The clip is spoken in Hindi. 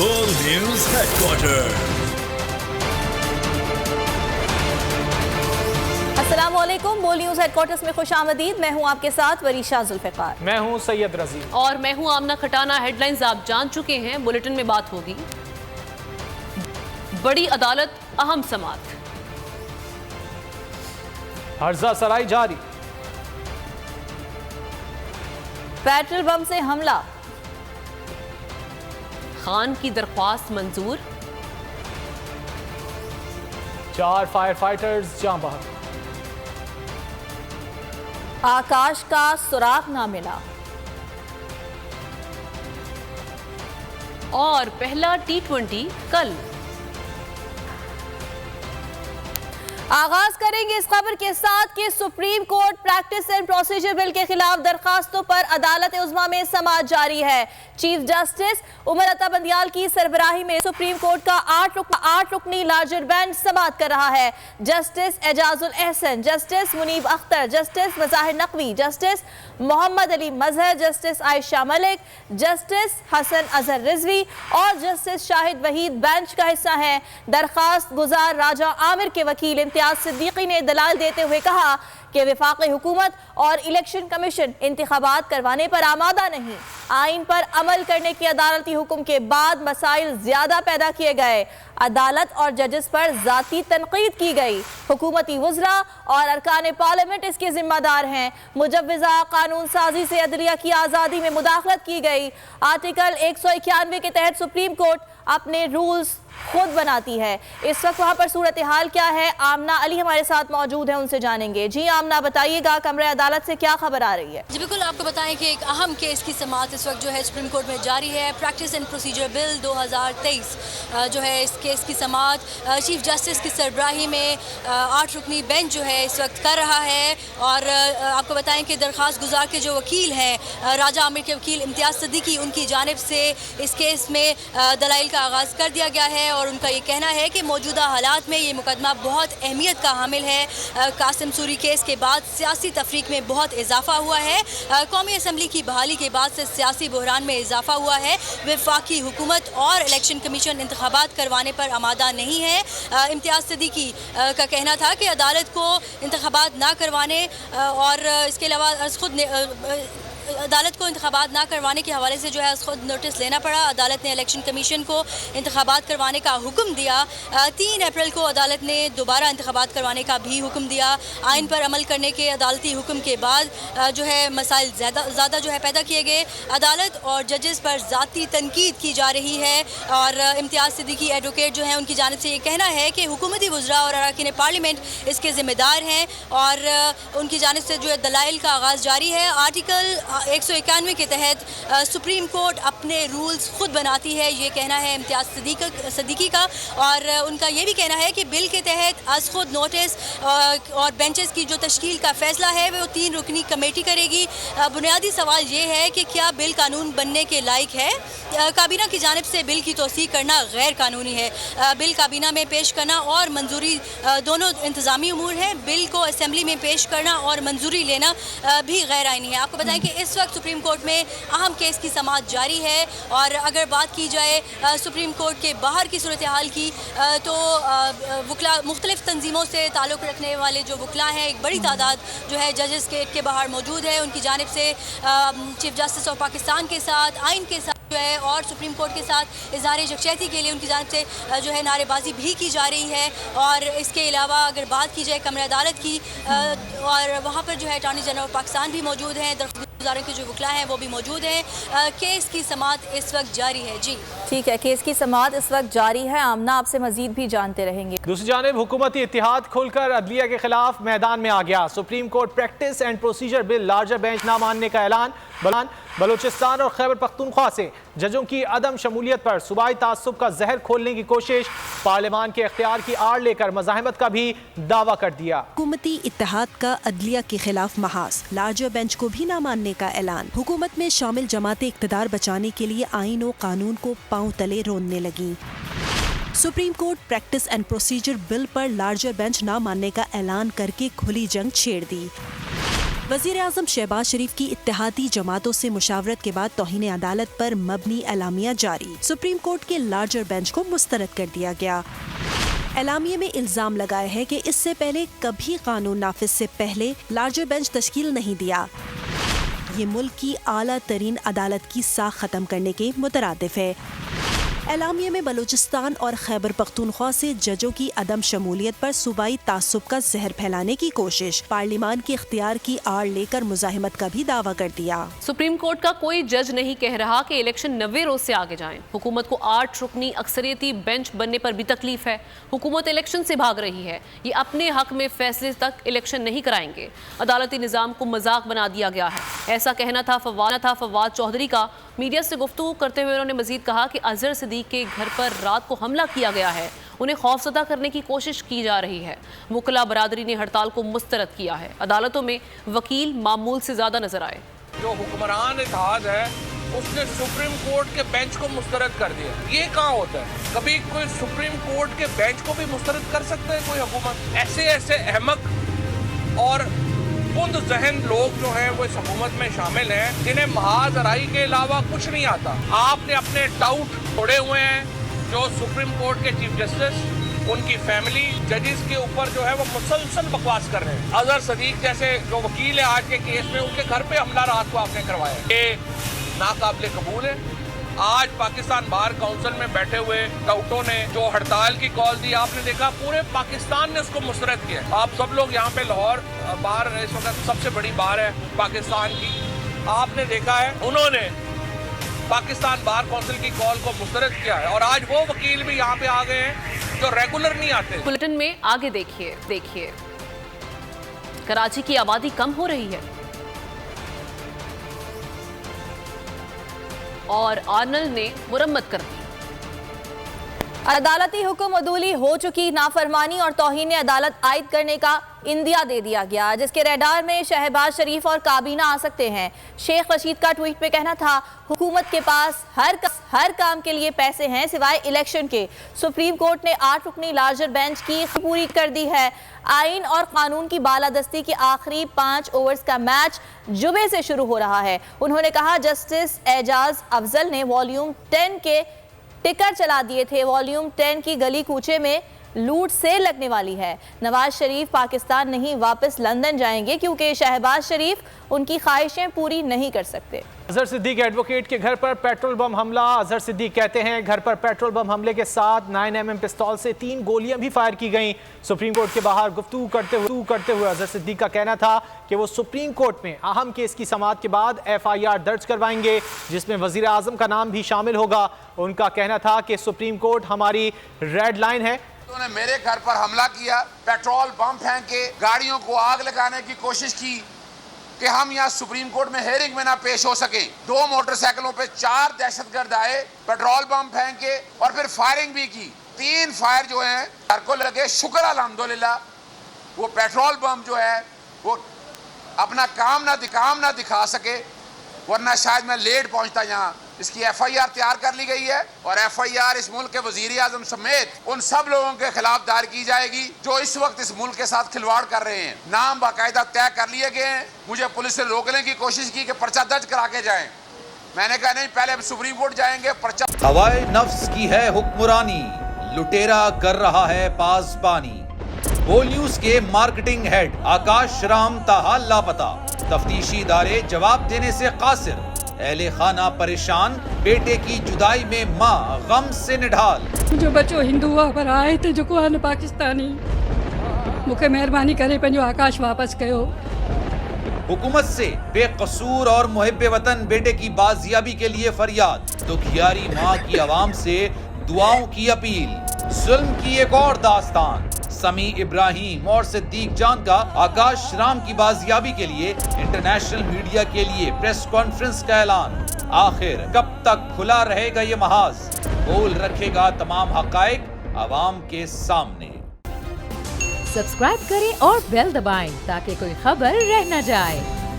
World News Headquarters। अस्सलामुअलैकुम, बोल न्यूज़ हेडक्वार्टर्स में खुशामदीद। मैं हूं आपके साथ वरीशा जुल्फ़िकार। मैं हूं सैयद रज़ी और मैं हूं आमना खटाना। हेडलाइंस आप जान चुके हैं, बुलेटिन में बात होगी। बड़ी अदालत, अहम समाअत। हर्जा सराई जारी। पेट्रोल बम से हमला। खान की दरख्वास्त मंजूर। 4 फायर फाइटर्स जाँ बहक। आकाश का सुराग ना मिला। और पहला T20 कल। आगाज करेंगे इस खबर के साथ कि supreme court practice and procedure bill के खिलाफ दरखास्तों पर अदालत उज़्मा में समाअत जारी है। चीफ जस्टिस उमर अता बंदियाल की सरबराही में सुप्रीम कोर्ट का 8 रुकनी लार्जर बेंच समाअत कर रहा है। Justice Ijazul Ahsan, justice Munib Akhtar, justice Mazahir Naqvi, justice Mohammad Ali Mazhar, justice Ayesha Malik, justice Hasan Azhar Rizvi और जस्टिस शाहिद वहीद बेंच का हिस्सा हैं। दरखास्त गुजार राजा आमिर के वकील इम्तियाज सिद्दीकी ने दलाल देते हुए कहा कि वफाकी हुकूमत और इलेक्शन कमीशन इंतखाबात करवाने पर आमादा नहीं। आइन पर अमल करने की अदालती हुक्म के बाद मसाइल ज्यादा पैदा किए गए। अदालत और जजेस पर जाती तनकीद की गई। हुकूमती वज़रा और अरकान पार्लियामेंट इसके जिम्मेदार हैं। मुजव्वज़ा कानून साजी से अदलिया की आज़ादी में मुदाखलत की गई। आर्टिकल 191 के तहत सुप्रीम कोर्ट अपने रूल्स खुद बनाती है। इस वक्त वहाँ पर सूरत हाल क्या है, आमना अली हमारे साथ मौजूद है, उनसे जानेंगे। जी आमना, बताइएगा कमरे अदालत से क्या खबर आ रही है? जी बिल्कुल, आपको बताएं कि एक अहम केस की समाअत इस वक्त जो है सुप्रीम कोर्ट में जारी है। प्रैक्टिस एंड प्रोसीजर बिल 2023 जो है इस केस की समाअत चीफ जस्टिस की सरबराही में 8 रुकनी बेंच जो है इस वक्त कर रहा है। और आपको बताएं कि दरख्वास्त गुजार के जो वकील हैं राजा आमिर के वकील इम्तियाज सिद्दीकी, उनकी जानिब से इस केस में दलाइल का आगाज़ कर दिया गया है। और उनका ये कहना है कि मौजूदा हालात में ये मुकदमा बहुत अहमियत का हामिल है। कासिम सूरी केस के बाद सियासी तफरीक में बहुत इजाफा हुआ है। कौमी असम्बली की बहाली के बाद से सियासी बहरान में इजाफा हुआ है। वफाकी हुकूमत और इलेक्शन कमीशन इंतखाबात करवाने पर आमादा नहीं है। इम्तियाज सिद्दीकी का कहना था कि अदालत को इंतखाबात ना करवाने और इसके अलावा खुद अदालत को इंतखाबात ना करवाने के हवाले से जो है खुद नोटिस लेना पड़ा। अदालत ने इलेक्शन कमीशन को इंतखाबात करवाने का हुक्म दिया। 3 अप्रैल को अदालत ने दोबारा इंतखाबात करवाने का भी हुक्म दिया। आइन पर अमल करने के अदालती हुक्म के बाद जो है मसाइल ज़्यादा जो है पैदा किए गए। अदालत और जजेस पर ज़ाती तनकीद की जा रही है। और इम्तियाज सिद्दीकी एडवोकेट जो हैं उनकी जानिब से ये कहना है कि हुकूमती वज़रा और अरकान पार्लियामेंट इसके ज़िम्मेदार हैं। और उनकी जानिब से जो है दलाइल का आगाज़ जारी है। आर्टिकल 191 के तहत सुप्रीम कोर्ट अपने रूल्स खुद बनाती है, ये कहना है इम्तियाज सिद्दीकी का। और उनका ये भी कहना है कि बिल के तहत अज खुद नोटिस और बेंचेस की जो तश्कील का फैसला है वो 3 रुकनी कमेटी करेगी। बुनियादी सवाल ये है कि क्या बिल कानून बनने के लायक है। काबीना की जानिब से बिल की तौसीक करना गैर कानूनी है। बिल काबीना में पेश करना और मंजूरी दोनों इंतज़ामी उमूर हैं। बिल को असम्बली में पेश करना और मंजूरी लेना भी गैर आइनी है। आपको बताएं कि इस वक्त सुप्रीम कोर्ट में अहम केस की समाअत जारी है। और अगर बात की जाए सुप्रीम कोर्ट के बाहर की सूरत हाल की तो वकला मुख्तलिफ तंजीमों से ताल्लुक़ रखने वाले जो वकला हैं, एक बड़ी तादाद जो है जजेस गेट के बाहर मौजूद है। उनकी जानिब से चीफ जस्टिस ऑफ पाकिस्तान के साथ, आइन के साथ जो है और सुप्रीम कोर्ट के साथ इज़हार यकजहती के लिए उनकी जानिब से जो है नारेबाजी भी की जा रही है। और इसके अलावा अगर बात की जाए कमरे अदालत की और वहाँ पर जो है अटॉर्नी जनरल ऑफ पाकिस्तान भी मौजूद हैं, गुजारों के जो वकला हैं वो भी मौजूद हैं। केस की समाअत इस वक्त जारी है। जी ठीक है, केस की समाअत इस वक्त जारी है। आमना, आपसे मजीद भी जानते रहेंगे। दूसरी जानिब हुकूमती इत्तिहाद खुलकर अदलिया के खिलाफ मैदान में आ गया। Supreme court practice and procedure bill larger bench ना मानने का ऐलान। बलोचिस्तान और खैबर पख्तूनख्वा से जजों की अदम शमूलियत पर सूबाई तासुब का जहर खोलने की कोशिश। पार्लियामान के इख्तियार की आड़ लेकर मज़ाहमत का भी दावा कर दिया। हुकूमती इत्तेहाद का अदलिया के खिलाफ महाज, लार्जर बेंच को भी ना मानने का ऐलान। हुकूमत में शामिल जमातें इक़्तिदार बचाने के लिए आइन और कानून को पांव तले रोनने लगी। Supreme court practice and procedure bill पर लार्जर बेंच ना मानने का ऐलान करके खुली जंग छेड़ दी। वजीर आजम शहबाज शरीफ की इत्तेहादी जमातों से मुशावरत के बाद तौहीन अदालत पर मबनी एलामिया जारी। सुप्रीम कोर्ट के लार्जर बेंच को मुस्तरद कर दिया गया। एलामिया में इल्जाम लगाया है कि इससे पहले कभी कानून नाफिज से पहले लार्जर बेंच तश्कील नहीं दिया। ये मुल्क की आला तरीन अदालत की साख खत्म करने के मुतरादिफ है। एलामिया में बलूचिस्तान और खैबर पख्तूनख्वा से जजों की अदम शमूलियत पर सूबाई तासुब का जहर फैलाने की कोशिश, पार्लिमान के इख्तियार की आड़ लेकर मुजाहिमत का भी दावा कर दिया। सुप्रीम कोर्ट का कोई जज नहीं कह रहा कि इलेक्शन 90 रोज से आगे जाएं। हुकूमत को 8 रुकनी अक्सरियती बेंच बनने पर भी तकलीफ है। हुकूमत इलेक्शन से भाग रही है। ये अपने हक में फैसले तक इलेक्शन नहीं कराएंगे। अदालती निज़ाम को मजाक बना दिया गया है, ऐसा कहना था फवाद चौधरी का। मीडिया से गुफ्तगू करते हुए उन्होंने मजीद कहा कि अजहर सिद्दीक के घर पर रात को हमला किया गया है, उन्हें खौफजदा करने की कोशिश की जा रही है। वकला बरादरी ने हड़ताल को मुस्तरद किया है। अदालतों में वकील मामूल से ज्यादा नजर आए। जो हुक्मरान इत्तेहाद है उसने सुप्रीम कोर्ट के बेंच को मुस्तरद कर दिया। ये कहाँ होता है? कभी कोई सुप्रीम कोर्ट के बेंच को भी मुस्तरद कर सकता है कोई हुकूमत? ऐसे अहमक और खुद जहन लोग जो हैं वो इस हुकूमत में शामिल हैं, जिन्हें महाजराई के अलावा कुछ नहीं आता। आपने अपने डाउट छोड़े हुए हैं जो सुप्रीम कोर्ट के चीफ जस्टिस, उनकी फैमिली, जजेस के ऊपर जो है वो मुसलसल बकवास कर रहे हैं। अजहर सदीक जैसे जो वकील है आज के केस में, उनके घर पे हमला रात को आपने करवाया, ये नाकाबिले कबूल है। आज पाकिस्तान बार काउंसिल में बैठे हुए डाउटों ने जो हड़ताल की कॉल दी, आपने देखा पूरे पाकिस्तान ने उसको मुस्तरद किया। आप सब लोग यहाँ पे लाहौर बार इस वक्त सबसे बड़ी बार है पाकिस्तान की, आपने देखा है उन्होंने पाकिस्तान बार काउंसिल की कॉल को मुस्तरद किया है। और आज वो वकील भी यहाँ पे आ गए हैं जो रेगुलर नहीं आते। बुलेटिन में आगे देखिए कराची की आबादी कम हो रही है और आर्नल्ड ने मुरम्मत कर दी। अदालती हुक्म अदूली हो चुकी नाफरमानी और तौहीन अदालत आयद करने का इंदिया दे दिया गया, जिसके रडार में शहबाज शरीफ और काबीना आ सकते हैं। शेख रशीद का ट्वीट पे कहना था, हुकूमत के पास हर काम के लिए पैसे हैं सिवाय इलेक्शन के। सुप्रीम कोर्ट ने 8 रुकनी लार्जर बेंच की पूरी कर दी है। आइन और कानून की बालादस्ती के आखिरी 5 ओवर्स का मैच जुमे से शुरू हो रहा है। उन्होंने कहा, जस्टिस एजाज अफजल ने वॉल्यूम 10 के टिकर चला दिए थे। वॉल्यूम 10 की गली कूचे में लूट से लगने वाली है। नवाज शरीफ पाकिस्तान नहीं वापस लंदन जाएंगे क्योंकि शहबाज शरीफ उनकी ख्वाहिशें पूरी नहीं कर सकते। अजहर सिद्दीक एडवोकेट के घर पर पेट्रोल बम हमला। अजहर सिद्दीक कहते हैं घर पर पेट्रोल बम हमले के साथ 9mm पिस्तौल से 3 गोलियां भी फायर की गईं। सुप्रीम कोर्ट के बाहर गुफ्तगू करते हुए अजहर सिद्दीक का कहना था कि वो सुप्रीम कोर्ट में अहम केस की समाअत के बाद FIR दर्ज करवाएंगे जिसमें वजीर आजम का नाम भी शामिल होगा। उनका कहना था कि सुप्रीम कोर्ट हमारी रेड लाइन है। उन्होंने मेरे घर पर हमला किया, पेट्रोल बम फेंक के गाड़ियों को आग लगाने की कोशिश की कि हम यहाँ सुप्रीम कोर्ट में हेयरिंग में ना पेश हो सके। 2 मोटरसाइकिलों पे 4 दहशतगर्द आए, पेट्रोल बम फेंके और फिर फायरिंग भी की। 3 फायर जो हैं घर को लगे। शुक्र अल्हम्दुलिल्लाह वो पेट्रोल बम जो है वो अपना काम ना दिखा सके, वरना शायद मैं लेट पहुंचता यहाँ। इसकी FIR तैयार कर ली गई है और FIR इस मुल्क के वजीर आजम समेत उन सब लोगों के खिलाफ दायर की जाएगी जो इस वक्त इस मुल्क के साथ खिलवाड़ कर रहे हैं। नाम बाकायदा तय कर लिए गए हैं। मुझे पुलिस ने रोकने की कोशिश की कि पर्चा दर्ज करा के जाएं। मैंने कहा नहीं, पहले सुप्रीम कोर्ट जाएंगे, पर्चा। हवाए नफ्स की है हुक्मरानी, लुटेरा कर रहा है पासबानी। बोल न्यूज के मार्केटिंग हेड आकाश राम ताहा लापता, तफ्तीशी इदारे जवाब देने से कासिर। अहले खाना परेशान, बेटे की जुदाई में माँ गम से निढाल। जो बच्चो हिंदू पर आए थे जो को पाकिस्तानी, मुझे मेहरबानी करे पंहिंजो आकाश वापस कयो। हुकूमत से बेकसूर और मुहिब्बे वतन बेटे की बाजियाबी के लिए फरियाद। दुखियारी माँ की आवाम से दुआओं की अपील। जुल्म की एक और दास्तान। समी इब्राहिम और सिद्दीक जान का आकाश राम की बाजियाबी के लिए इंटरनेशनल मीडिया के लिए प्रेस कॉन्फ्रेंस का ऐलान। आखिर कब तक खुला रहेगा ये महाज? बोल रखेगा तमाम हकायक आवाम के सामने। सब्सक्राइब करें और बेल दबाएं ताकि कोई खबर रह न जाए।